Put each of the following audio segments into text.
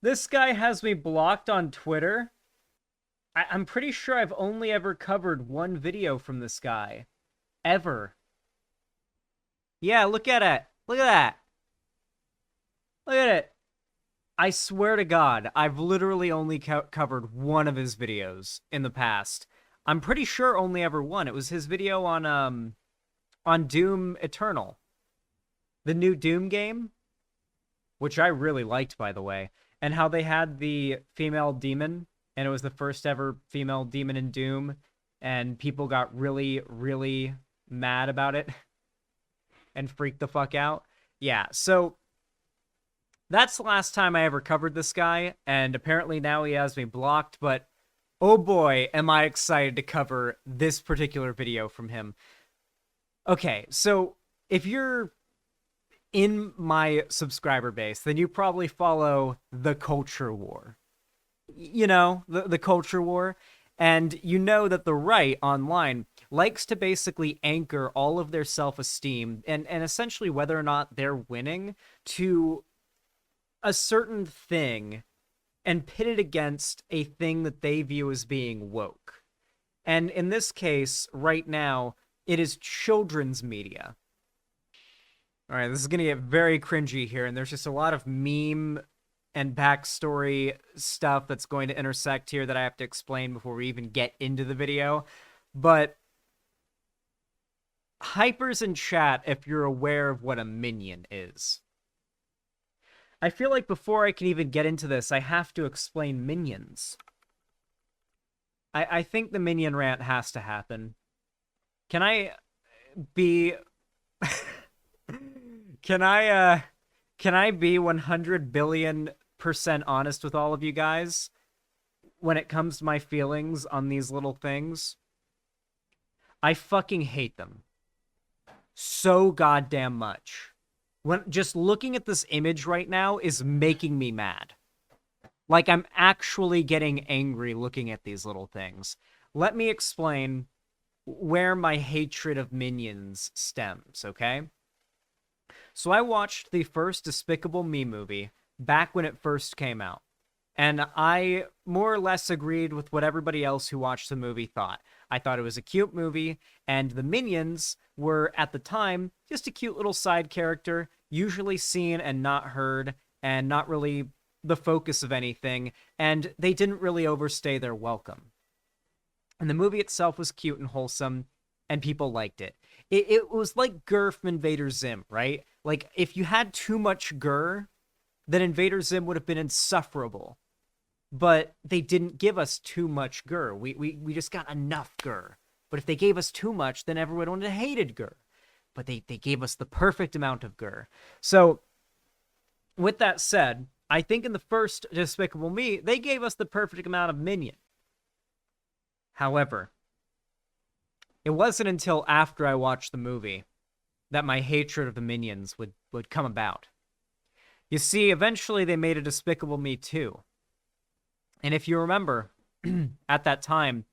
This guy has me blocked on Twitter. I'm pretty sure I've only ever covered one video from this guy. Ever. Yeah, look at it. Look at that. Look at it. I swear to God, I've literally only covered one of his videos in the past. I'm pretty sure only ever one. It was his video on Doom Eternal, the new Doom game, which I really liked, by the way, and how they had the female demon, and it was the first ever female demon in Doom, and people got really, really mad about it and freaked the fuck out. Yeah, so that's the last time I ever covered this guy, and apparently now he has me blocked, but oh boy, am I excited to cover this particular video from him. Okay, so if you're in my subscriber base, then you probably follow the culture war. You know, the culture war. And you know that the right online likes to basically anchor all of their self-esteem and essentially whether or not they're winning to a certain thing and pit it against a thing that they view as being woke. And in this case, right now, it is children's media. All right, this is going to get very cringy here, and there's just a lot of meme and backstory stuff that's going to intersect here that I have to explain before we even get into the video. But hypers in chat, if you're aware of what a minion is. I feel like before I can even get into this, I have to explain minions. I think the minion rant has to happen. Can I be... Can I be 100 billion% honest with all of you guys when it comes to my feelings on these little things? I fucking hate them so goddamn much. When just looking at this image right now is making me mad. Like, I'm actually getting angry looking at these little things. Let me explain where my hatred of minions stems, okay? So I watched the first Despicable Me movie back when it first came out. And I more or less agreed with what everybody else who watched the movie thought. I thought it was a cute movie, and the minions were, at the time, just a cute little side character, usually seen and not heard, and not really the focus of anything, and they didn't really overstay their welcome. And the movie itself was cute and wholesome, and people liked it. It was like Gurr from Invader Zim, right? Like, if you had too much Gurr, then Invader Zim would have been insufferable. But they didn't give us too much Gurr. We just got enough Gurr. But if they gave us too much, then everyone would have hated Gurr. But they gave us the perfect amount of Gurr. So, with that said, I think in the first Despicable Me, they gave us the perfect amount of minion. However, it wasn't until after I watched the movie that my hatred of the minions would come about. You see, eventually they made a Despicable Me 2. And if you remember, at that time,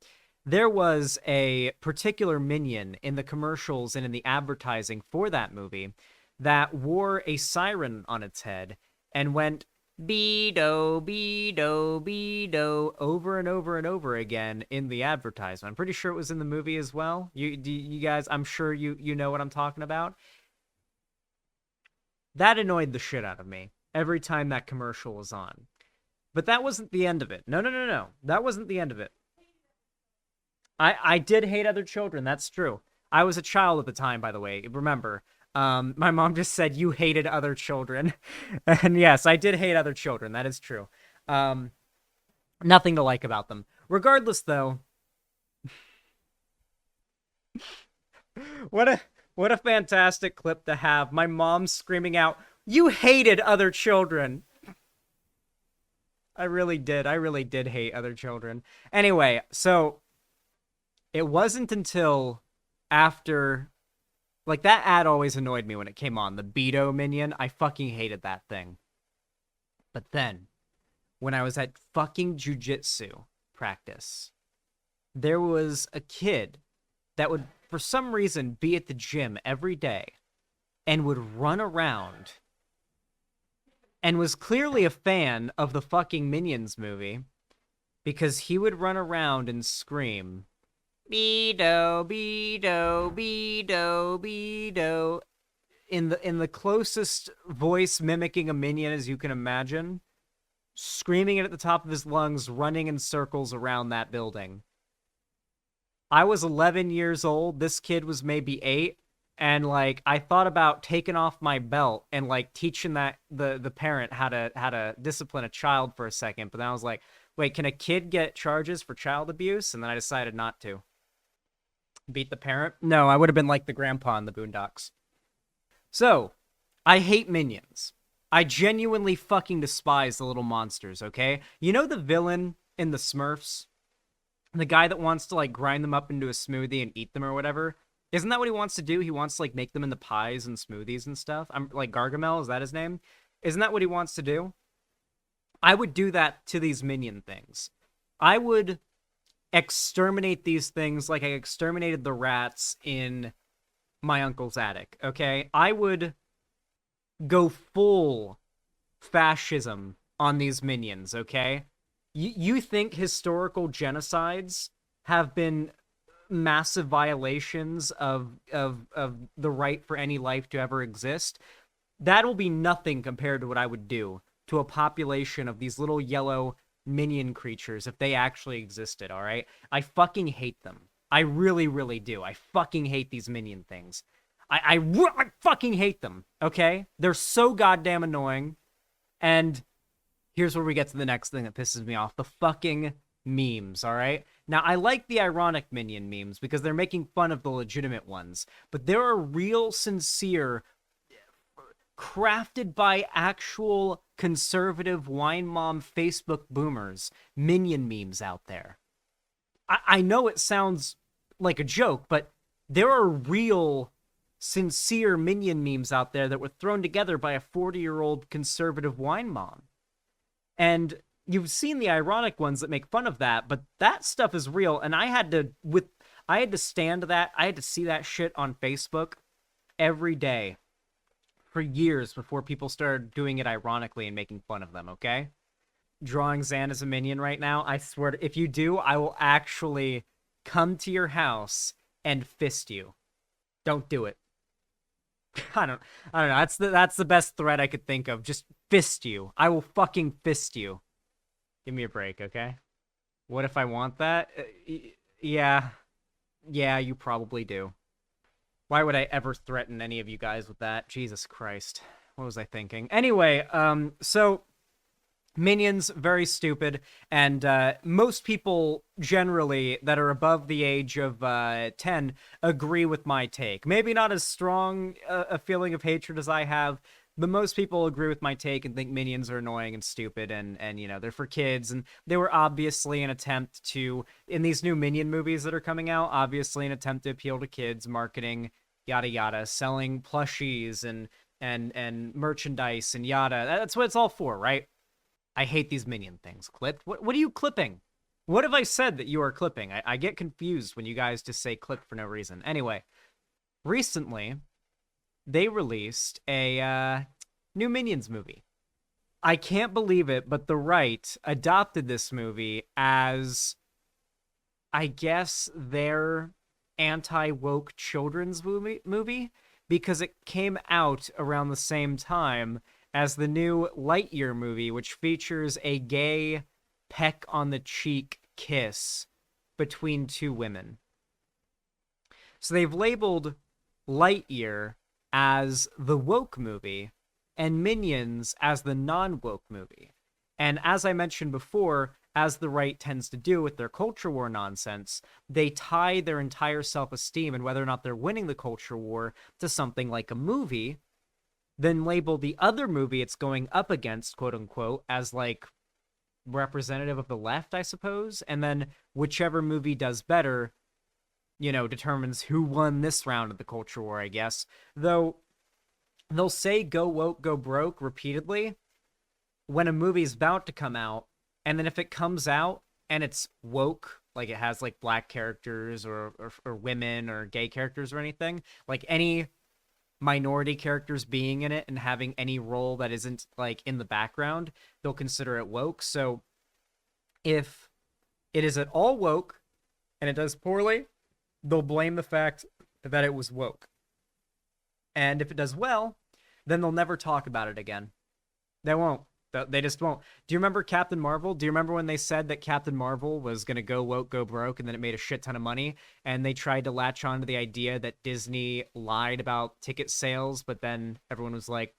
there was a particular minion in the commercials and in the advertising for that movie that wore a siren on its head and went be-do, be-do, be-do over and over and over again in the advertisement. I'm pretty sure it was in the movie as well. You guys, I'm sure you know what I'm talking about. That annoyed the shit out of me every time that commercial was on. But that wasn't the end of it. No. That wasn't the end of it. I did hate other children. That's true. I was a child at the time, by the way. Remember, my mom just said you hated other children. And yes, I did hate other children. That is true. Nothing to like about them. Regardless, though, what a fantastic clip to have. My mom screaming out, "You hated other children." I really did. I really did hate other children. Anyway, so it wasn't until after, like, that ad always annoyed me when it came on. The Beto minion, I fucking hated that thing. But then, when I was at fucking jujitsu practice, there was a kid that would, for some reason, be at the gym every day and would run around and was clearly a fan of the fucking Minions movie because he would run around and scream, Beedo, Beedo, Beedo, Beedo, in the closest voice mimicking a minion as you can imagine, screaming it at the top of his lungs, running in circles around that building. I was 11 years old. This kid was maybe 8. And like I thought about taking off my belt and like teaching that the parent how to discipline a child for a second, but then I was like, wait, can a kid get charges for child abuse? And then I decided not to. Beat the parent? No, I would have been like the grandpa in the Boondocks. So, I hate minions. I genuinely fucking despise the little monsters, okay? You know the villain in the Smurfs? The guy that wants to like grind them up into a smoothie and eat them or whatever? Isn't that what he wants to do? He wants to like make them into pies and smoothies and stuff. I'm like Gargamel, is that his name? Isn't that what he wants to do? I would do that to these minion things. I would exterminate these things like I exterminated the rats in my uncle's attic, okay? I would go full fascism on these minions, okay? You think historical genocides have been massive violations of the right for any life to ever exist? That'll be nothing compared to what I would do to a population of these little yellow minion creatures if they actually existed, all right? I fucking hate them. I really, really do. I fucking hate these minion things. I fucking hate them, okay? They're so goddamn annoying. And here's where we get to the next thing that pisses me off. The fucking memes, all right? Now, I like the ironic minion memes because they're making fun of the legitimate ones. But there are real, sincere, crafted by actual conservative wine mom Facebook boomers minion memes out there. I know it sounds like a joke, but there are real, sincere minion memes out there that were thrown together by a 40-year-old conservative wine mom. And you've seen the ironic ones that make fun of that, but that stuff is real. And I had to stand that. I had to see that shit on Facebook every day for years before people started doing it ironically and making fun of them, okay? Drawing Zan as a minion right now, I swear, if you do, I will actually come to your house and fist you. Don't do it. I don't know. That's the best threat I could think of. Just fist you. I will fucking fist you. Give me a break, okay? What if I want that? Yeah. Yeah, you probably do. Why would I ever threaten any of you guys with that? Jesus Christ. What was I thinking? Anyway, so Minions, very stupid, and most people generally that are above the age of 10 agree with my take. Maybe not as strong a feeling of hatred as I have, but most people agree with my take and think Minions are annoying and stupid, and you know, they're for kids, and they were obviously an attempt to, in these new Minion movies that are coming out, obviously an attempt to appeal to kids, marketing, yada yada, selling plushies and merchandise and yada. That's what it's all for, right? I hate these minion things. Clipped? What are you clipping? What have I said that you are clipping? I get confused when you guys just say clip for no reason. Anyway, recently, they released a new Minions movie. I can't believe it, but the right adopted this movie as, I guess, their anti-woke children's movie because it came out around the same time as the new Lightyear movie, which features a gay peck on the cheek kiss between two women. So they've labeled Lightyear as the woke movie and Minions as the non-woke movie. And as I mentioned before, as the right tends to do with their culture war nonsense, they tie their entire self-esteem and whether or not they're winning the culture war to something like a movie, then label the other movie it's going up against, quote unquote, as like representative of the left, I suppose. And then whichever movie does better, you know, determines who won this round of the culture war, I guess. Though they'll say go woke, go broke repeatedly when a movie's about to come out. And then if it comes out and it's woke, like it has like black characters or women or gay characters or anything, like any minority characters being in it and having any role that isn't like in the background, they'll consider it woke. So if it is at all woke and it does poorly, they'll blame the fact that it was woke. And if it does well, then they'll never talk about it again. They won't. They just won't. Do you remember Captain Marvel? Do you remember when they said that Captain Marvel was going to go woke, go broke, and then it made a shit ton of money? And they tried to latch on to the idea that Disney lied about ticket sales, but then everyone was like,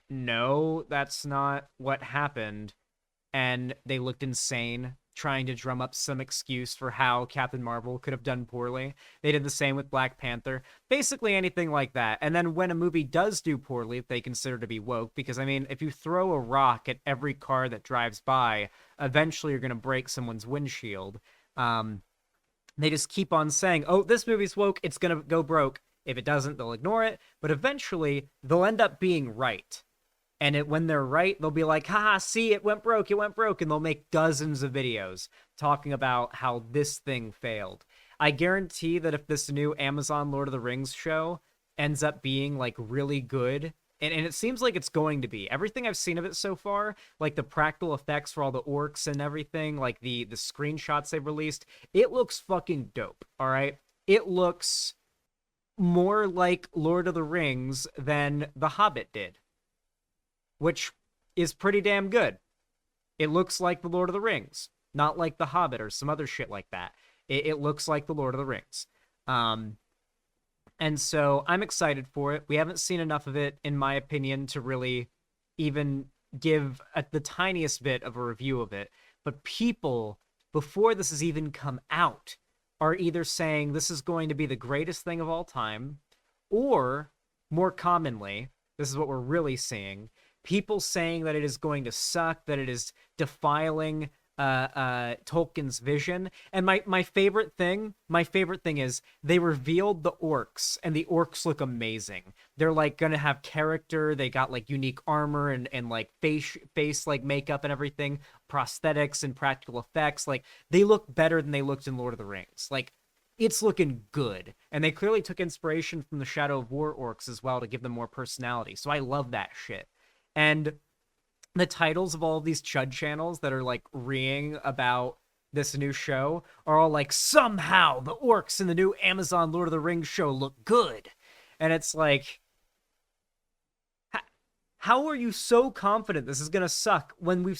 no, that's not what happened. And they looked insane trying to drum up some excuse for how Captain Marvel could have done poorly. They did the same with Black Panther. Basically anything like that. And then when a movie does do poorly, they consider to be woke, because I mean, if you throw a rock at every car that drives by, eventually you're going to break someone's windshield. They just keep on saying, oh, this movie's woke, it's going to go broke. If it doesn't, they'll ignore it. But eventually, they'll end up being right. And when they're right, they'll be like, haha, see, it went broke. And they'll make dozens of videos talking about how this thing failed. I guarantee that if this new Amazon Lord of the Rings show ends up being like really good, and it seems like it's going to be, everything I've seen of it so far, like the practical effects for all the orcs and everything, like the screenshots they've released, it looks fucking dope, all right? It looks more like Lord of the Rings than The Hobbit did, which is pretty damn good. It looks like The Lord of the Rings, not like The Hobbit or some other shit like that. It looks like The Lord of the Rings. And so I'm excited for it. We haven't seen enough of it, in my opinion, to really even give the tiniest bit of a review of it. But people, before this has even come out, are either saying this is going to be the greatest thing of all time, or, more commonly, this is what we're really seeing, people saying that it is going to suck, that it is defiling Tolkien's vision. And my favorite thing is they revealed the orcs, and the orcs look amazing. They're like gonna have character. They got like unique armor and like face like makeup and everything, prosthetics and practical effects. Like they look better than they looked in Lord of the Rings. Like it's looking good. And they clearly took inspiration from the Shadow of War orcs as well to give them more personality. So I love that shit. And the titles of all of these chud channels that are like reeing about this new show are all like, somehow the orcs in the new Amazon Lord of the Rings show look good. And it's like, how are you so confident this is going to suck when we've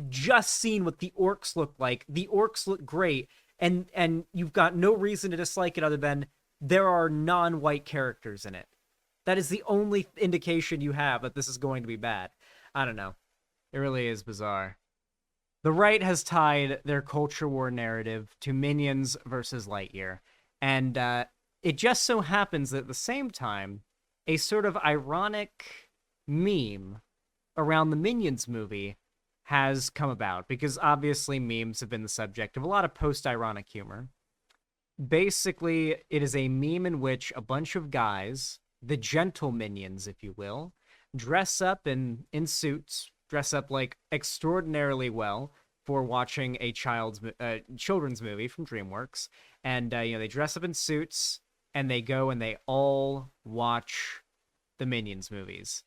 just seen what the orcs look like? The orcs look great. And you've got no reason to dislike it other than there are non-white characters in it. That is the only indication you have that this is going to be bad. I don't know. It really is bizarre. The right has tied their culture war narrative to Minions versus Lightyear. And it just so happens that at the same time, a sort of ironic meme around the Minions movie has come about. Because obviously memes have been the subject of a lot of post-ironic humor. Basically, it is a meme in which a bunch of guys, the gentle minions, if you will, dress up in suits, dress up like extraordinarily well for watching a children's movie from DreamWorks, and they dress up in suits and they go and they all watch the Minions movies.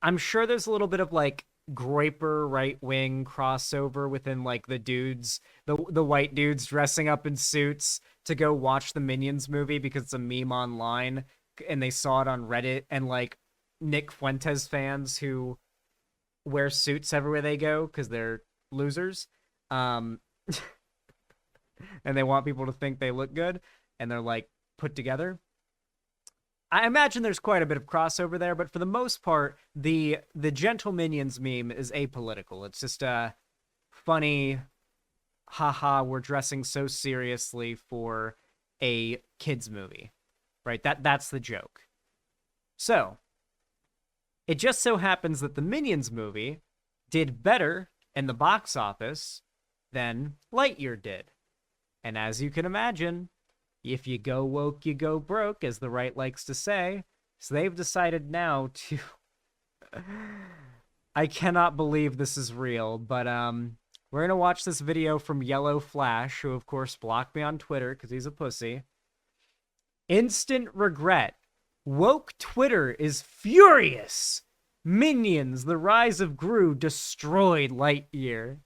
I'm sure there's a little bit of like Groiper right-wing crossover within like the dudes, the white dudes dressing up in suits to go watch the Minions movie because it's a meme online and they saw it on Reddit, and like Nick Fuentes fans who wear suits everywhere they go because they're losers, and they want people to think they look good, and they're like put together. I imagine there's quite a bit of crossover there, but for the most part, the Gentle Minions meme is apolitical. It's just a funny, haha, we're dressing so seriously for a kids movie, right? That's the joke. So it just so happens that the Minions movie did better in the box office than Lightyear did. And as you can imagine, if you go woke, you go broke, as the right likes to say. So they've decided now to... I cannot believe this is real, but we're going to watch this video from Yellow Flash, who of course blocked me on Twitter because he's a pussy, Instant regret. Woke Twitter is furious. Minions, the rise of Gru destroyed Lightyear.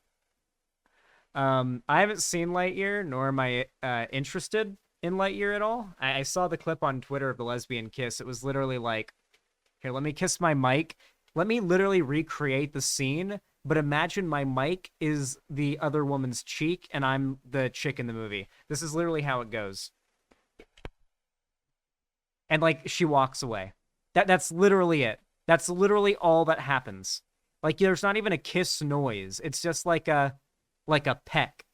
I haven't seen Lightyear, nor am I interested in Lightyear at all. I saw the clip on Twitter of the lesbian kiss. It was literally like, here, let me kiss my mic. Let me literally recreate the scene, but imagine my mic is the other woman's cheek and I'm the chick in the movie. This is literally how it goes. And like she walks away. That's literally it. That's literally all that happens. Like there's not even a kiss noise. It's just like a peck.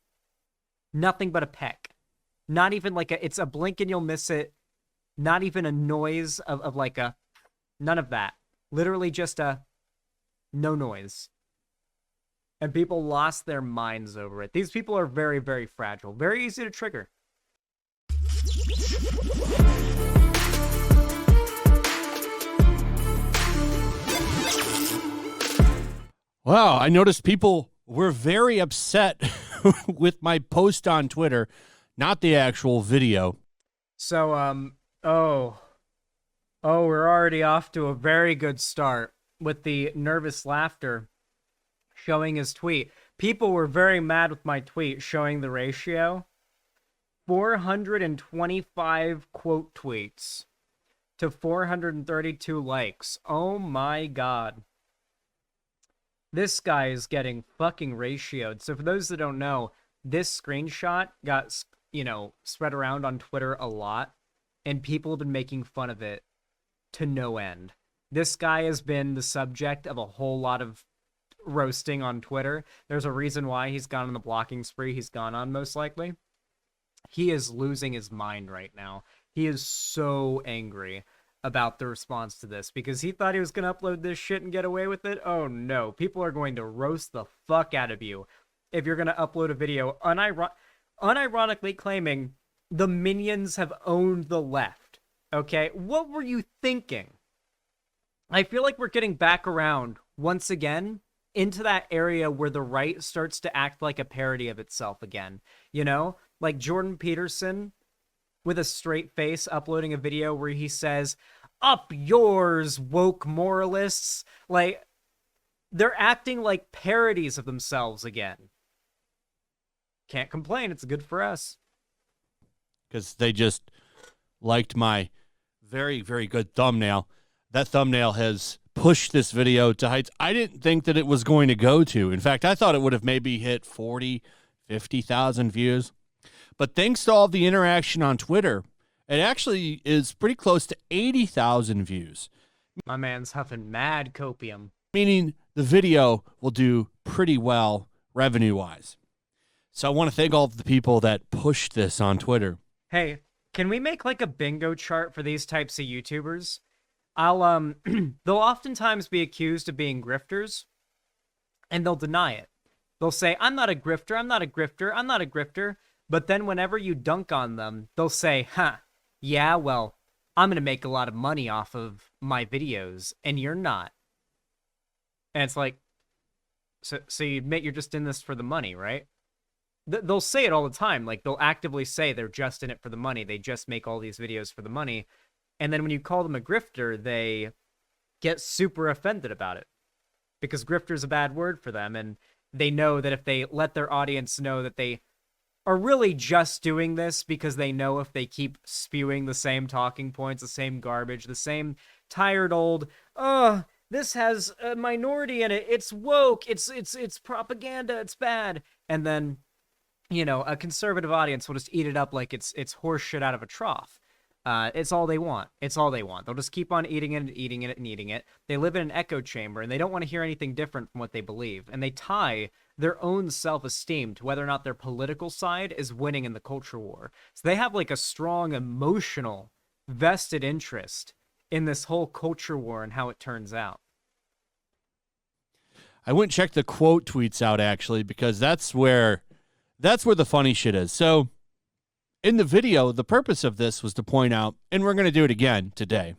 Nothing but a peck. Not even like it's a blink and you'll miss it. Not even a noise of like a, none of that. Literally just a no noise. And people lost their minds over it. These people are very, very fragile. Very easy to trigger. Wow, I noticed people were very upset with my post on Twitter, not the actual video. So, we're already off to a very good start with the nervous laughter showing his tweet. People were very mad with my tweet showing the ratio. 425 quote tweets to 432 likes. Oh my god. This guy is getting fucking ratioed. So for those that don't know, this screenshot got, spread around on Twitter a lot, and people have been making fun of it to no end. This guy has been the subject of a whole lot of roasting on Twitter. There's a reason why he's gone on the blocking spree he's gone on, most likely. He is losing his mind right now. He is so angry about the response to this because he thought he was going to upload this shit and get away with it. Oh no, people are going to roast the fuck out of you if you're going to upload a video unironically claiming the minions have owned the left. Okay, what were you thinking? I feel like we're getting back around once again into that area where the right starts to act like a parody of itself again. Like Jordan Peterson with a straight face uploading a video where he says, "Up yours, woke moralists." Like, they're acting like parodies of themselves again. Can't complain. It's good for us. Because they just liked my very, very good thumbnail. That thumbnail has pushed this video to heights I didn't think that it was going to go to. In fact, I thought it would have maybe hit 40, 50,000 views. But thanks to all the interaction on Twitter, it actually is pretty close to 80,000 views. My man's huffing mad copium. Meaning the video will do pretty well revenue-wise. So I want to thank all of the people that pushed this on Twitter. Hey, can we make like a bingo chart for these types of YouTubers? They'll oftentimes be accused of being grifters, and they'll deny it. They'll say, "I'm not a grifter, I'm not a grifter, I'm not a grifter." But then whenever you dunk on them, they'll say, yeah, well, I'm going to make a lot of money off of my videos, and you're not. And it's like, so you admit you're just in this for the money, right? They'll say it all the time. Like, they'll actively say they're just in it for the money. They just make all these videos for the money. And then when you call them a grifter, they get super offended about it. Because grifter is a bad word for them, and they know that if they let their audience know that they are really just doing this because they know if they keep spewing the same talking points, the same garbage, the same tired old, this has a minority in it, it's woke, it's propaganda, it's bad. And then, a conservative audience will just eat it up like it's horse shit out of a trough. It's all they want. It's all they want. They'll just keep on eating it and eating it and eating it. They live in an echo chamber, and they don't want to hear anything different from what they believe. And they tie their own self-esteem to whether or not their political side is winning in the culture war. So they have like a strong emotional vested interest in this whole culture war and how it turns out. I went and checked the quote tweets out, actually, because that's where the funny shit is. So in the video, the purpose of this was to point out, and we're going to do it again today,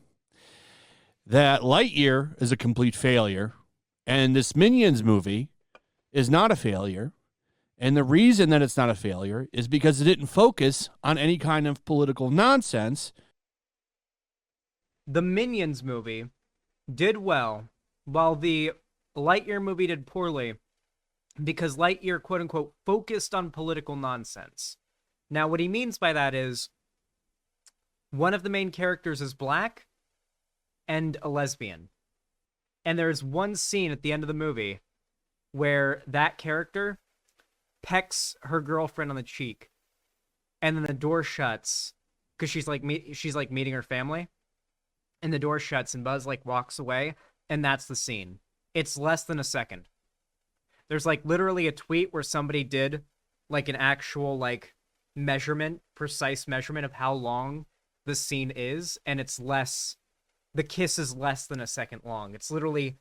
that Lightyear is a complete failure, and this Minions movie is not a failure. And the reason that it's not a failure is because it didn't focus on any kind of political nonsense. the Minions movie did well, while the Lightyear movie did poorly, because Lightyear, quote unquote, focused on political nonsense. Now, what he means by that is one of the main characters is black and a lesbian. And there's one scene at the end of the movie where that character pecks her girlfriend on the cheek, and then the door shuts because she's like meeting her family, and the door shuts and Buzz like walks away, and that's the scene. It's less than a second. There's like literally a tweet where somebody did like an actual like precise measurement of how long the scene is, and it's less. The kiss is less than a second long. It's literally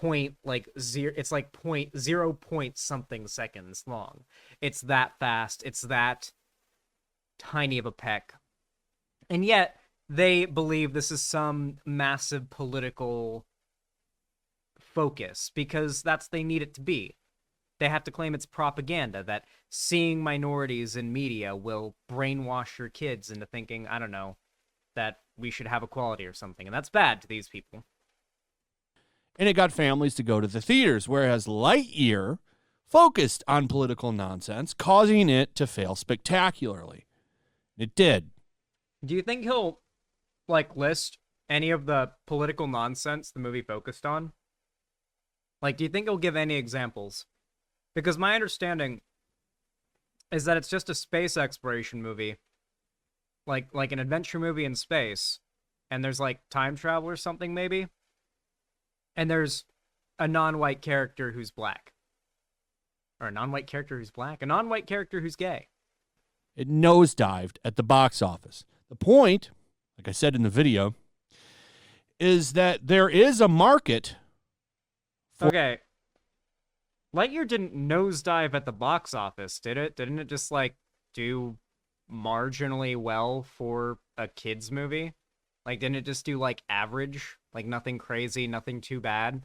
it's like point 0 point something seconds long. It's that fast. It's that tiny of a peck. And yet they believe this is some massive political focus because they need it to be. They have to claim it's propaganda, that seeing minorities in media will brainwash your kids into thinking, I don't know, that we should have equality or something. And that's bad to these people. And it got families to go to the theaters, whereas Lightyear focused on political nonsense, causing it to fail spectacularly. It did. Do you think he'll, like, list any of the political nonsense the movie focused on? Like, do you think he'll give any examples? Because my understanding is that it's just a space exploration movie, like an adventure movie in space, and there's, like, time travel or something, maybe? And there's a non-white character who's black. Or a non-white character who's black. A non-white character who's gay. It nosedived at the box office. The point, like I said in the video, is that there is a market for... Okay. Lightyear didn't nosedive at the box office, did it? Didn't it just, like, do marginally well for a kid's movie? Like, didn't it just do, like, average? Like, nothing crazy, nothing too bad?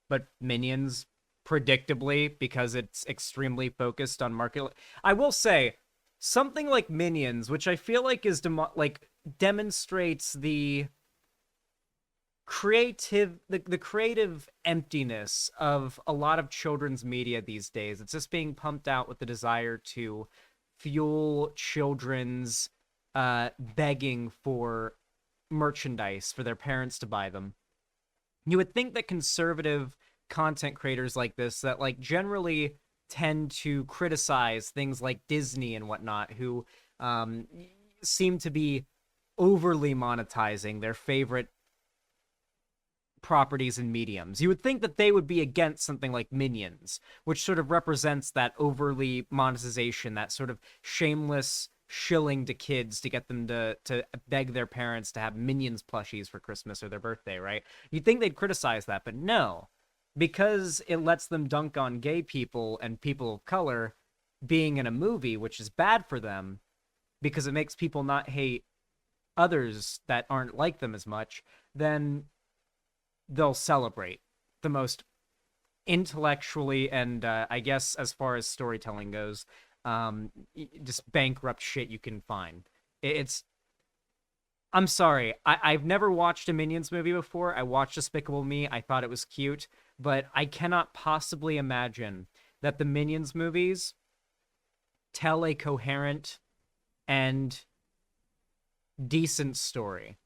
But Minions, predictably, because it's extremely focused on market... I will say, something like Minions, which I feel like is demonstrates the creative emptiness of a lot of children's media these days. It's just being pumped out with the desire to fuel children's begging for merchandise for their parents to buy them. You would think that conservative content creators like this, that like generally tend to criticize things like Disney and whatnot, who seem to be overly monetizing their favorite properties and mediums. You would think that they would be against something like Minions, which sort of represents that overly monetization, that sort of shameless shilling to kids to get them to beg their parents to have Minions plushies for Christmas or their birthday, right? You'd think they'd criticize that, but no. Because it lets them dunk on gay people and people of color being in a movie, which is bad for them, because it makes people not hate others that aren't like them as much, then they'll celebrate the most intellectually and, I guess, as far as storytelling goes, just bankrupt shit you can find. I'm sorry, I've never watched a Minions movie before. I watched Despicable Me. I thought it was cute, but I cannot possibly imagine that the Minions movies tell a coherent and decent story.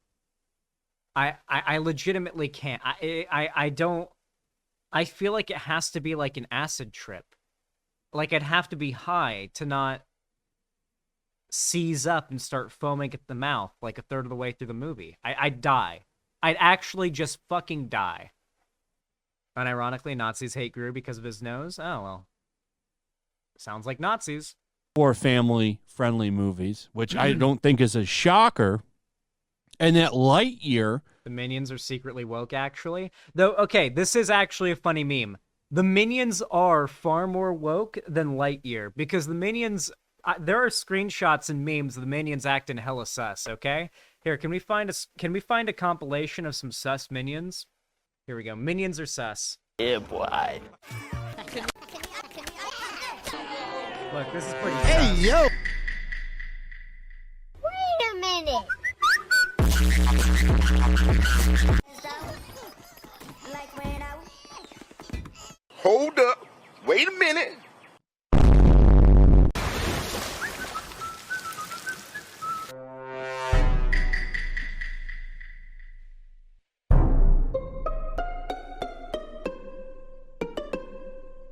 I legitimately can't. I don't. I feel like it has to be like an acid trip. Like I'd have to be high to not seize up and start foaming at the mouth like a third of the way through the movie. I'd die. I'd actually just fucking die. Unironically, Nazis hate Gru because of his nose? Oh, well. Sounds like Nazis. For family-friendly movies, which I don't think is a shocker. And that Lightyear... The Minions are secretly woke, actually. Though, okay, this is actually a funny meme. The Minions are far more woke than Lightyear, because the Minions... there are screenshots and memes of the Minions acting hella sus, okay? Here, can we find a compilation of some sus Minions? Here we go. Minions are sus. Yeah, boy. Look, this is pretty Hey, sus. yo! Wait a minute. Hold up. Wait a minute.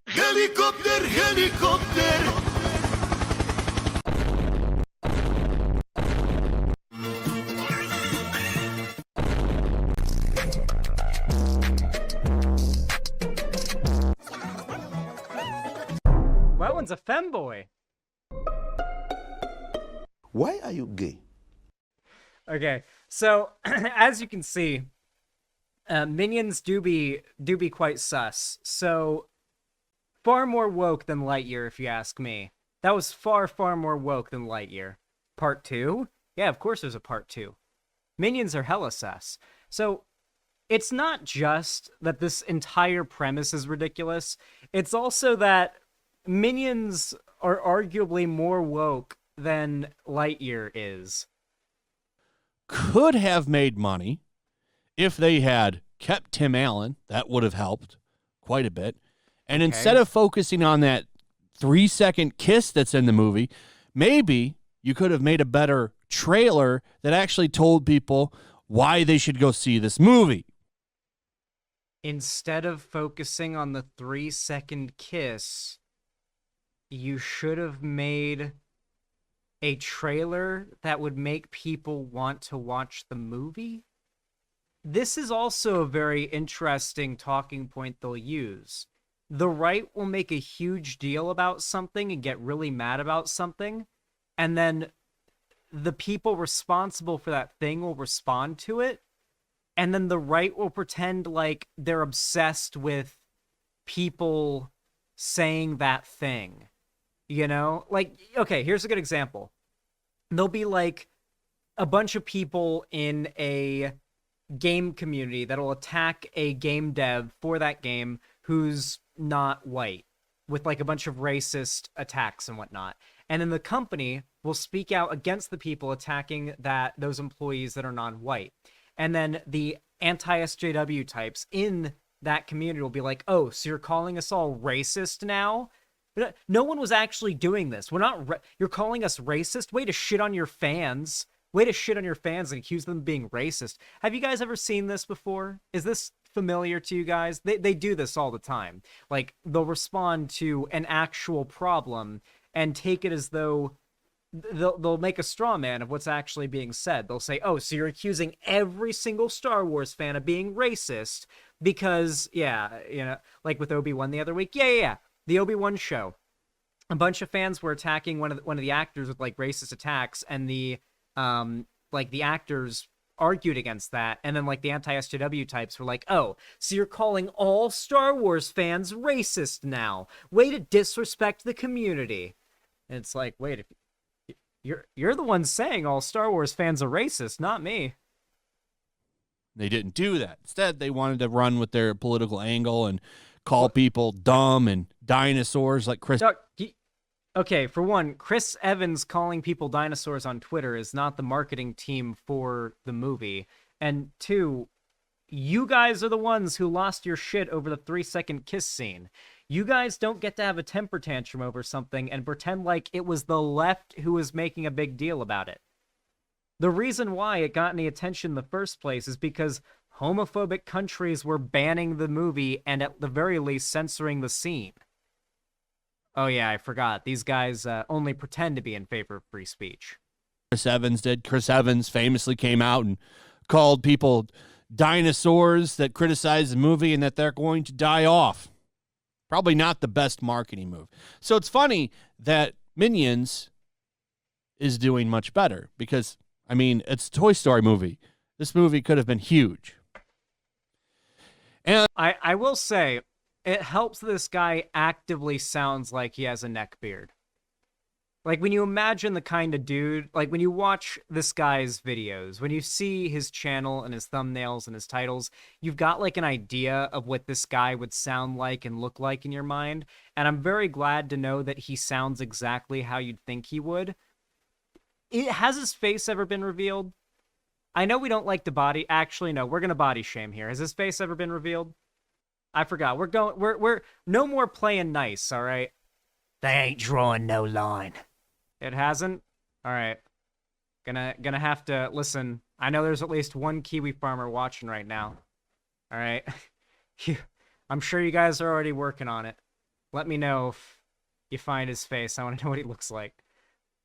Helicopter, helicopter. Well, that one's a femboy. Why are you gay? Okay, so as you can see, minions do be quite sus. So far more woke than Lightyear, if you ask me. That was far more woke than Lightyear. Part 2? Yeah, of course there's a part 2. Minions are hella sus. So it's not just that this entire premise is ridiculous, it's also that Minions are arguably more woke than Lightyear is. Could have made money if they had kept Tim Allen. That would have helped quite a bit. And instead of focusing on that 3-second kiss that's in the movie, maybe you could have made a better trailer that actually told people why they should go see this movie. Instead of focusing on the 3-second kiss, you should have made a trailer that would make people want to watch the movie. This is also a very interesting talking point they'll use. The right will make a huge deal about something and get really mad about something, and then the people responsible for that thing will respond to it, and then the right will pretend like they're obsessed with people saying that thing. You know? Like, okay, here's a good example. There'll be like a bunch of people in a game community that'll attack a game dev for that game who's not white, with like a bunch of racist attacks and whatnot. And then the company will speak out against the people attacking those employees that are non-white. And then the anti-SJW types in that community will be like, oh, so you're calling us all racist now? No one was actually doing this. We're not. You're calling us racist? Way to shit on your fans. Way to shit on your fans and accuse them of being racist. Have you guys ever seen this before? Is this familiar to you guys? They do this all the time. Like, they'll respond to an actual problem and take it as though they'll make a straw man of what's actually being said. They'll say, oh, so you're accusing every single Star Wars fan of being racist because, yeah, you know, like with Obi-Wan the other week. Yeah. The Obi-Wan show. A bunch of fans were attacking one of the actors with like racist attacks, and the actors argued against that, and then like the anti-SJW types were like, oh, so you're calling all Star Wars fans racist now? Way to disrespect the community. And it's like, wait, if you're the one saying all Star Wars fans are racist, not me. They didn't do that. Instead, they wanted to run with their political angle and call people dumb and dinosaurs like Chris. Okay, for one, Chris Evans calling people dinosaurs on Twitter is not the marketing team for the movie. And two, you guys are the ones who lost your shit over the 3-second kiss scene. You guys don't get to have a temper tantrum over something and pretend like it was the left who was making a big deal about it. The reason why it got any attention in the first place is because homophobic countries were banning the movie and at the very least censoring the scene. Oh yeah, I forgot. These guys only pretend to be in favor of free speech. Chris Evans did. Chris Evans famously came out and called people dinosaurs that criticized the movie and that they're going to die off. Probably not the best marketing move. So it's funny that Minions is doing much better because, I mean, it's a Toy Story movie. This movie could have been huge. And I will say, it helps this guy actively sounds like he has a neck beard. Like, when you imagine the kind of dude, like, when you watch this guy's videos, when you see his channel and his thumbnails and his titles, you've got, like, an idea of what this guy would sound like and look like in your mind. And I'm very glad to know that he sounds exactly how you'd think he would. Has his face ever been revealed? I know we don't like to body. Actually, no, we're gonna body shame here. Has his face ever been revealed? I forgot. We're no more playing nice. All right. They ain't drawing no line. It hasn't. All right. Gonna have to listen. I know there's at least one Kiwi farmer watching right now. All right. I'm sure you guys are already working on it. Let me know if you find his face. I want to know what he looks like.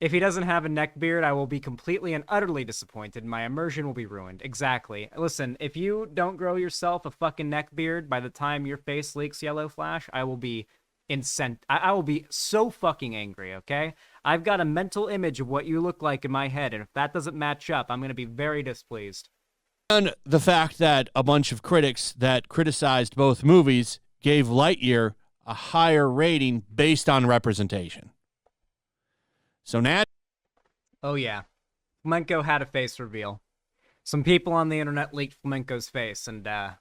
If he doesn't have a neck beard, I will be completely and utterly disappointed. My immersion will be ruined. Exactly. Listen, if you don't grow yourself a fucking neck beard by the time your face leaks yellow flash, I will be incensed. I will be so fucking angry, okay? I've got a mental image of what you look like in my head, and if that doesn't match up, I'm going to be very displeased. And the fact that a bunch of critics that criticized both movies gave Lightyear a higher rating based on representation. So now, Oh yeah, Flamenco had a face reveal. Some people on the internet leaked Flamenco's face, and I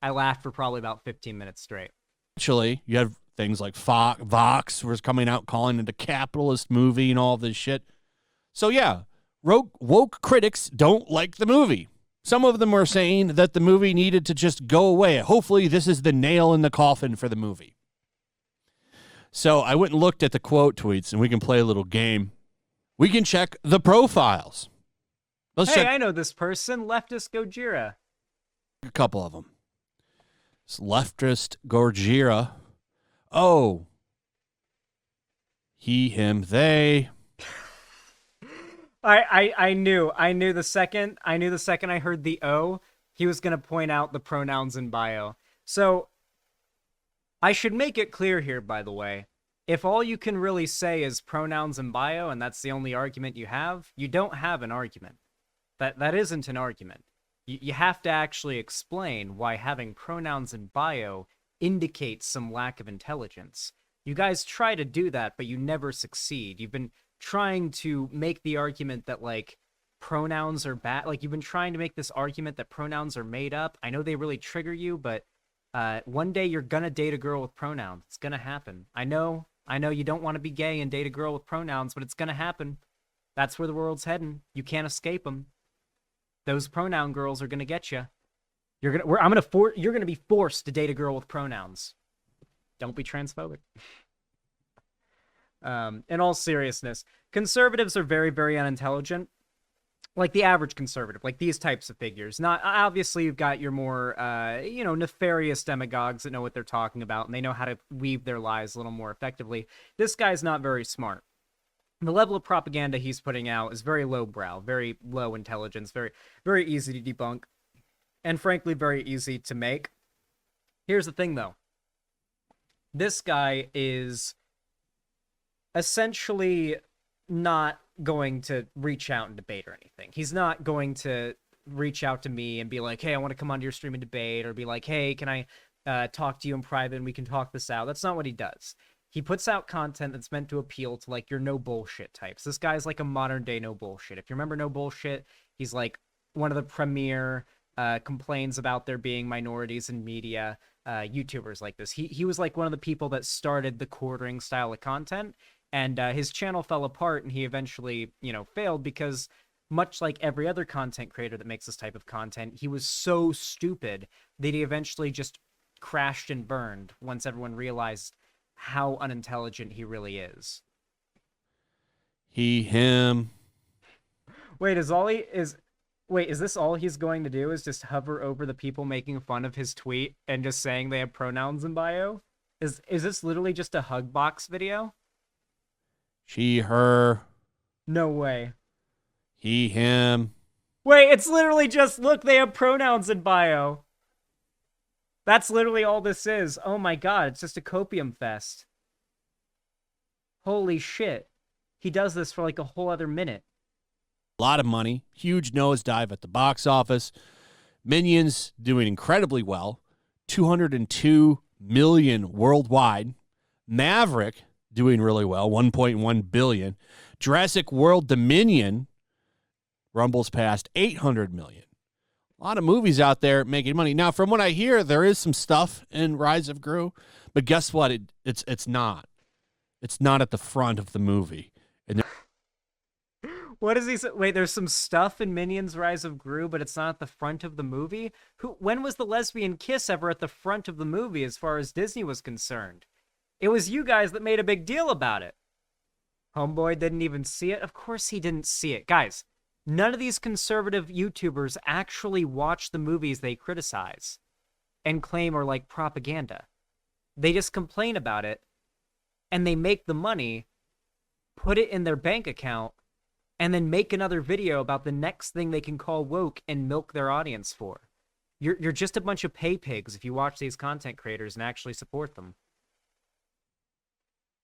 laughed for probably about 15 minutes straight. actually, you have things like Vox was coming out calling it a capitalist movie and all this shit. So yeah, woke critics don't like the movie. Some of them are saying that the movie needed to just go away. Hopefully this is the nail in the coffin for the movie. So I went and looked at the quote tweets, and we can play a little game. We can check the profiles. Let's Hey, check I know this person, Leftist Gojira. a couple of them. It's leftist Gojira. Oh. He, him, they. I knew the second I heard the O, he was gonna point out the pronouns in bio. So I should make it clear here, by the way. If all you can really say is pronouns in bio, and that's the only argument you have, you don't have an argument. That isn't an argument. You have to actually explain why having pronouns in bio indicates some lack of intelligence. You guys try to do that, but you never succeed. You've been trying to make the argument that, like, pronouns are bad. Like, you've been trying to make this argument that pronouns are made up. I know they really trigger you, but one day you're gonna date a girl with pronouns. It's gonna happen. I know you don't want to be gay and date a girl with pronouns, but it's gonna happen. That's where the world's heading. You can't escape them. Those pronoun girls are gonna get you. You're gonna be forced to date a girl with pronouns. Don't be transphobic. In all seriousness, conservatives are very, very unintelligent. Like the average conservative, like these types of figures. Not obviously, you've got your more, nefarious demagogues that know what they're talking about, and they know how to weave their lies a little more effectively. This guy's not very smart. The level of propaganda he's putting out is very lowbrow, very low intelligence, very, very easy to debunk, and frankly, very easy to make. Here's the thing, though. This guy is essentially not going to reach out and debate or anything. He's not going to reach out to me and be like, hey, I want to come onto your stream and debate, or be like, hey, can I talk to you in private and we can talk this out. That's not what he does. He puts out content that's meant to appeal to, like, your no bullshit types. This guy's like a modern day no bullshit. If you remember No Bullshit, he's like one of the premier complains about there being minorities in media, YouTubers like this. He was like one of the people that started the quartering style of content, and his channel fell apart, and he eventually, failed because, much like every other content creator that makes this type of content, he was so stupid that he eventually just crashed and burned once everyone realized how unintelligent he really is. He, him. Wait, is this all he's going to do, is just hover over the people making fun of his tweet and just saying they have pronouns in bio? Is this literally just a hug box video? She, her. No way. He, him. Wait, it's literally just, look, they have pronouns in bio. That's literally all this is. Oh my god, it's just a copium fest. Holy shit. He does this for like a whole other minute. A lot of money. Huge nosedive at the box office. Minions doing incredibly well. 202 million worldwide. Maverick doing really well. 1.1 billion. Jurassic World Dominion rumbles past 800 million. A lot of movies out there making money. Now, from what I hear, there is some stuff in Rise of Gru, but guess what? It's not. It's not at the front of the movie. And What does he say? Wait, there's some stuff in Minions Rise of Gru, but it's not at the front of the movie? When was the lesbian kiss ever at the front of the movie as far as Disney was concerned? It was you guys that made a big deal about it. Homeboy didn't even see it? Of course he didn't see it. Guys, none of these conservative YouTubers actually watch the movies they criticize and claim are like propaganda. They just complain about it, and they make the money, put it in their bank account, and then make another video about the next thing they can call woke and milk their audience for. You're just a bunch of pay pigs if you watch these content creators and actually support them.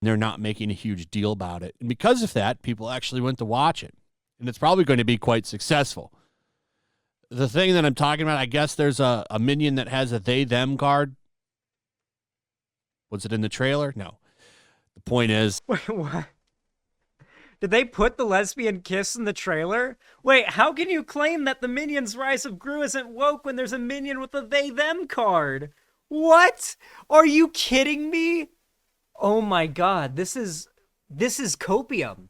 They're not making a huge deal about it. And because of that, people actually went to watch it. And it's probably going to be quite successful. The thing that I'm talking about, I guess there's a minion that has a they-them card. Was it in the trailer? No. The point is... Wait, what? Did they put the lesbian kiss in the trailer? Wait, how can you claim that the Minions Rise of Gru isn't woke when there's a minion with a they-them card? What? Are you kidding me? Oh my god, this is copium.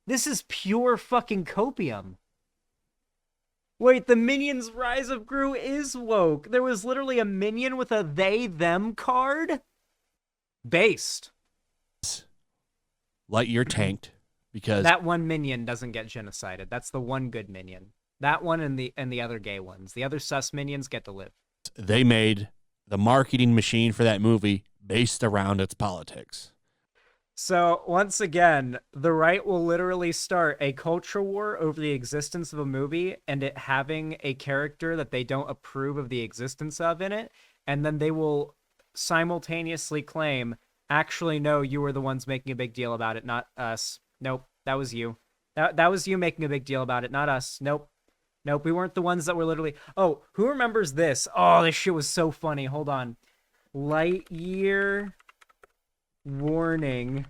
This is pure fucking copium. Wait, the Minions Rise of Gru is woke. There was literally a minion with a they-them card? Based. Lightyear tanked because... That one minion doesn't get genocided. That's the one good minion. That one and the other gay ones. The other sus minions get to live. They made the marketing machine for that movie based around its politics. So, once again, the right will literally start a culture war over the existence of a movie and it having a character that they don't approve of the existence of in it, and then they will simultaneously claim, actually, no, you were the ones making a big deal about it, not us. Nope, that was you. That was you making a big deal about it, not us. Nope. Nope, we weren't the ones that were literally... Oh, who remembers this? Oh, this shit was so funny. Hold on. Lightyear... Warning.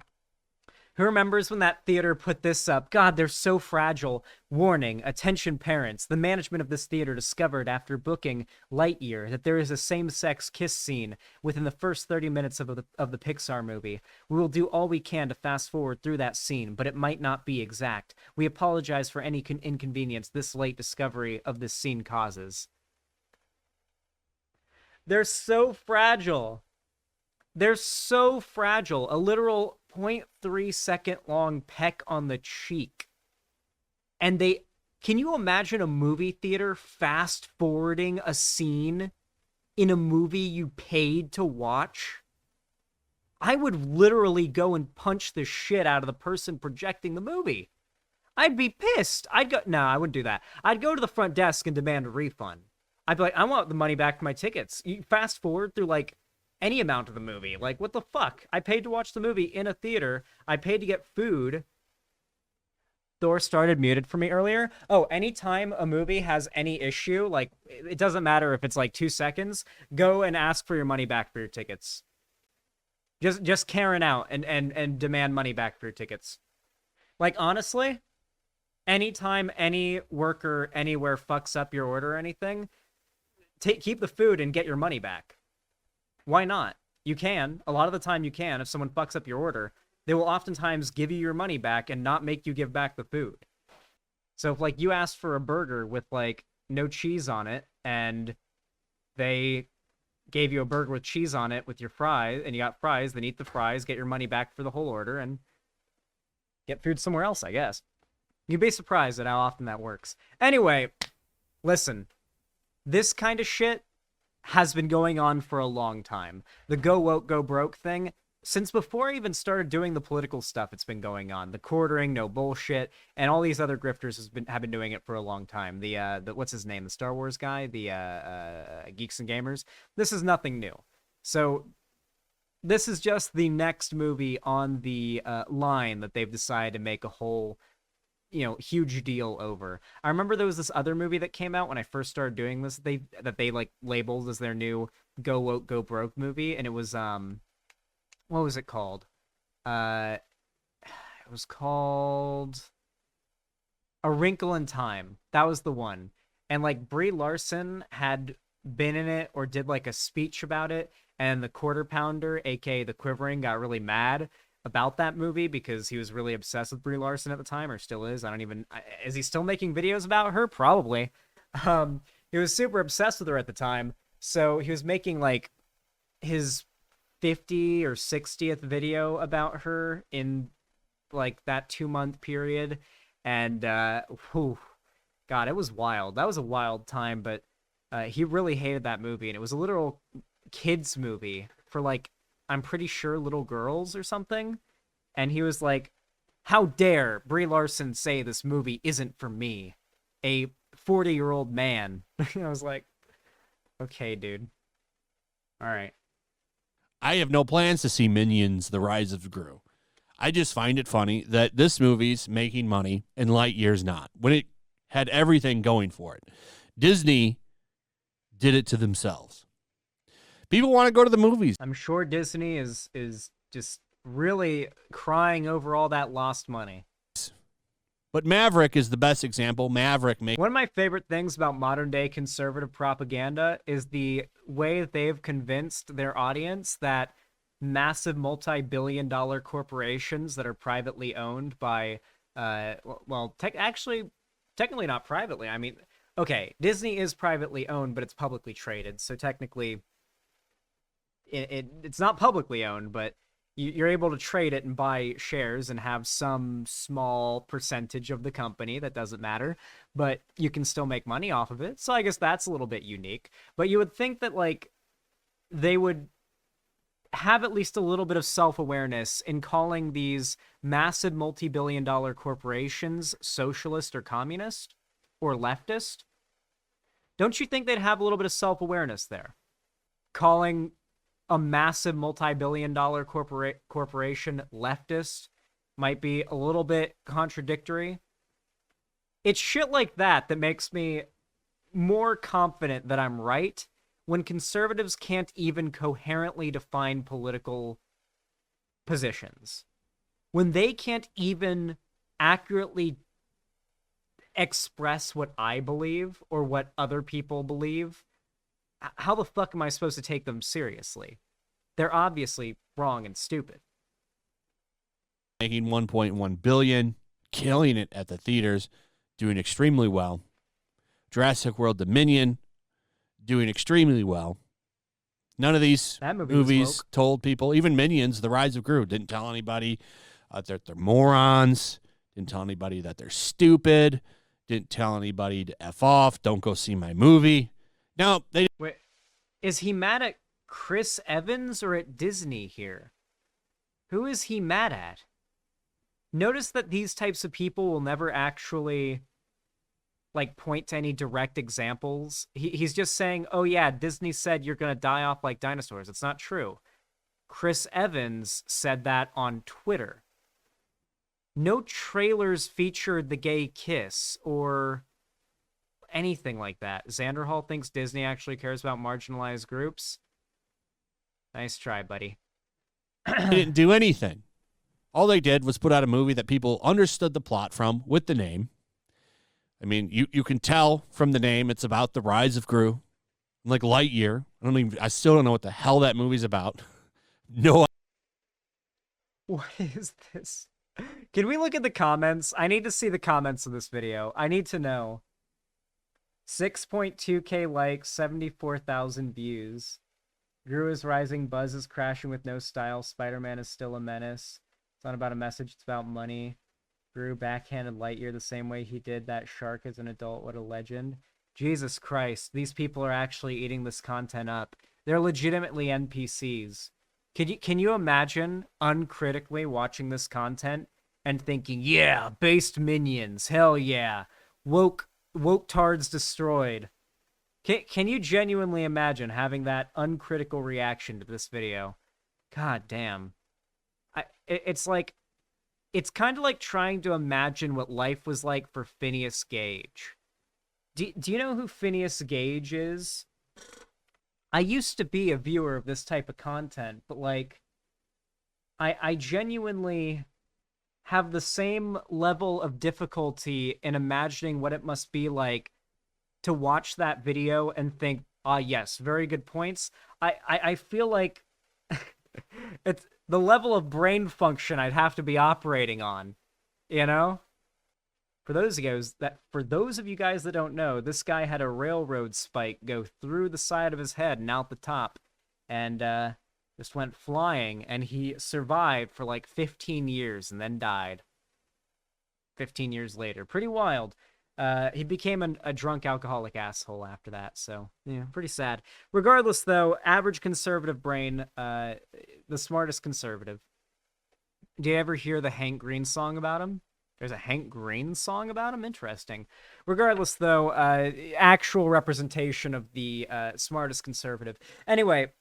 Who remembers when that theater put this up? God, they're so fragile. Warning. Attention parents. The management of this theater discovered after booking Lightyear that there is a same-sex kiss scene within the first 30 minutes of the Pixar movie. We will do all we can to fast forward through that scene, but it might not be exact. We apologize for any inconvenience this late discovery of this scene causes. They're so fragile. They're so fragile. A literal 0.3 second long peck on the cheek. And can you imagine a movie theater fast forwarding a scene in a movie you paid to watch? I would literally go and punch the shit out of the person projecting the movie. I'd be pissed. No, I wouldn't do that. I'd go to the front desk and demand a refund. I'd be like, I want the money back for my tickets. You fast forward through like any amount of the movie. Like, what the fuck? I paid to watch the movie in a theater. I paid to get food. Thor started muted for me earlier. Oh, anytime a movie has any issue, like, it doesn't matter if it's like 2 seconds, go and ask for your money back for your tickets. Just Karen out and demand money back for your tickets. Like, honestly, anytime any worker anywhere fucks up your order or anything, keep the food and get your money back. Why not? You can. A lot of the time you can. If someone fucks up your order, they will oftentimes give you your money back and not make you give back the food. So if, like, you asked for a burger with, like, no cheese on it, and they gave you a burger with cheese on it with your fries, and you got fries, then eat the fries, get your money back for the whole order, and get food somewhere else, I guess. You'd be surprised at how often that works. Anyway, listen. This kind of shit has been going on for a long time. The go woke, go broke thing, since before I even started doing the political stuff, it's been going on. The quartering, no bullshit, and all these other grifters have been doing it for a long time. The what's his name? The Star Wars guy, the Geeks and Gamers. This is nothing new. So this is just the next movie on the line that they've decided to make a whole, huge deal over. I remember there was this other movie that came out when I first started doing this that they like labeled as their new go woke, go broke movie, and it was what was it called? It was called A Wrinkle in Time. That was the one. And like Brie Larson had been in it or did like a speech about it, and the Quarter Pounder, aka the Quivering, got really mad about that movie because he was really obsessed with Brie Larson at the time, or still is. I don't even. Is he still making videos about her? Probably. He was super obsessed with her at the time, so he was making like his 50 or 60th video about her in like that 2-month period, and whew, God, it was wild. That was a wild time, but he really hated that movie, and it was a literal kids movie for like, I'm pretty sure, little girls or something. And he was like, how dare Brie Larson say this movie isn't for me, a 40-year-old man. I was like, okay, dude. All right. I have no plans to see Minions: The Rise of Gru. I just find it funny that this movie's making money and Lightyear's not, when it had everything going for it. Disney did it to themselves. People want to go to the movies. I'm sure Disney is just really crying over all that lost money. But Maverick is the best example. Maverick made One of my favorite things about modern day conservative propaganda is the way that they've convinced their audience that massive multi-billion-dollar corporations that are privately owned by, technically not privately. I mean, okay, Disney is privately owned, but it's publicly traded, so technically it's not publicly owned, but you're able to trade it and buy shares and have some small percentage of the company. That doesn't matter, but you can still make money off of it. So I guess that's a little bit unique. But you would think that like they would have at least a little bit of self-awareness in calling these massive multi-billion-dollar corporations socialist or communist or leftist. Don't you think they'd have a little bit of self-awareness there? Calling a massive multi-billion-dollar corporation leftist might be a little bit contradictory. It's shit like that that makes me more confident that I'm right when conservatives can't even coherently define political positions. When they can't even accurately express what I believe or what other people believe, how the fuck am I supposed to take them seriously? They're obviously wrong and stupid. making 1.1 billion, killing it at the theaters, doing extremely well. Jurassic World Dominion, doing extremely well. None of these That movie was movies woke. told people, even Minions: The Rise of Gru, didn't tell anybody that they're morons, didn't tell anybody that they're stupid, didn't tell anybody to F off, don't go see my movie. No, they Wait, is he mad at Chris Evans or at Disney here? Who is he mad at? Notice that these types of people will never actually like point to any direct examples. He's just saying, oh yeah, Disney said you're gonna die off like dinosaurs. It's not true. Chris Evans said that on Twitter. No trailers featured the gay kiss or anything like that. Xander Hall thinks Disney actually cares about marginalized groups. Nice try, buddy. didn't do anything. All they did was put out a movie that people understood the plot from with the name. I mean, you can tell from the name it's about the rise of Gru, like Lightyear. I still don't know what the hell that movie's about. No. What is this? Can we look at the comments? I need to see the comments of this video. I need to know. 6.2k likes, 74,000 views. Gru is rising, Buzz is crashing with no style, Spider-Man is still a menace. It's not about a message, it's about money. Gru backhanded Lightyear the same way he did that shark as an adult. What a legend. Jesus Christ, these people are actually eating this content up. They're legitimately NPCs. Can you imagine uncritically watching this content and thinking, yeah, based minions, hell yeah, woke tards destroyed. Can you genuinely imagine having that uncritical reaction to this video? God damn. It's like, it's kind of like trying to imagine what life was like for Phineas Gage. Do you know who Phineas Gage is? I used to be a viewer of this type of content, but like, I genuinely have the same level of difficulty in imagining what it must be like to watch that video and think, ah, yes, very good points. I feel like It's the level of brain function I'd have to be operating on, you know? For those of you guys that don't know, this guy had a railroad spike go through the side of his head and out the top, and just went flying, and he survived for like 15 years and then died. 15 years later. Pretty wild. He became a drunk alcoholic asshole after that, so yeah, pretty sad. Regardless, though, average conservative brain, the smartest conservative. Do you ever hear the Hank Green song about him? There's a Hank Green song about him? Interesting. Regardless, though, actual representation of the smartest conservative. Anyway,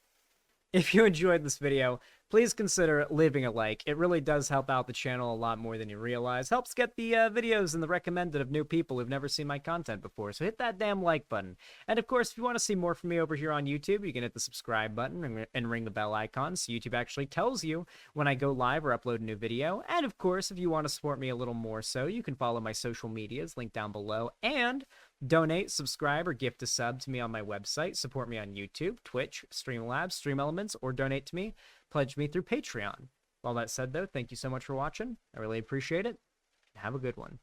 if you enjoyed this video, please consider leaving a like. It really does help out the channel a lot more than you realize. Helps get the videos in the recommended of new people who've never seen my content before, so hit that damn like button. And of course, if you want to see more from me over here on YouTube, you can hit the subscribe button and ring the bell icon so YouTube actually tells you when I go live or upload a new video. And of course, if you want to support me a little more so, you can follow my social medias, linked down below, and donate, subscribe, or gift a sub to me on my website. Support me on YouTube, Twitch, Streamlabs, Stream Elements, or donate to me. Pledge me through Patreon. All that said, though, thank you so much for watching. I really appreciate it. Have a good one.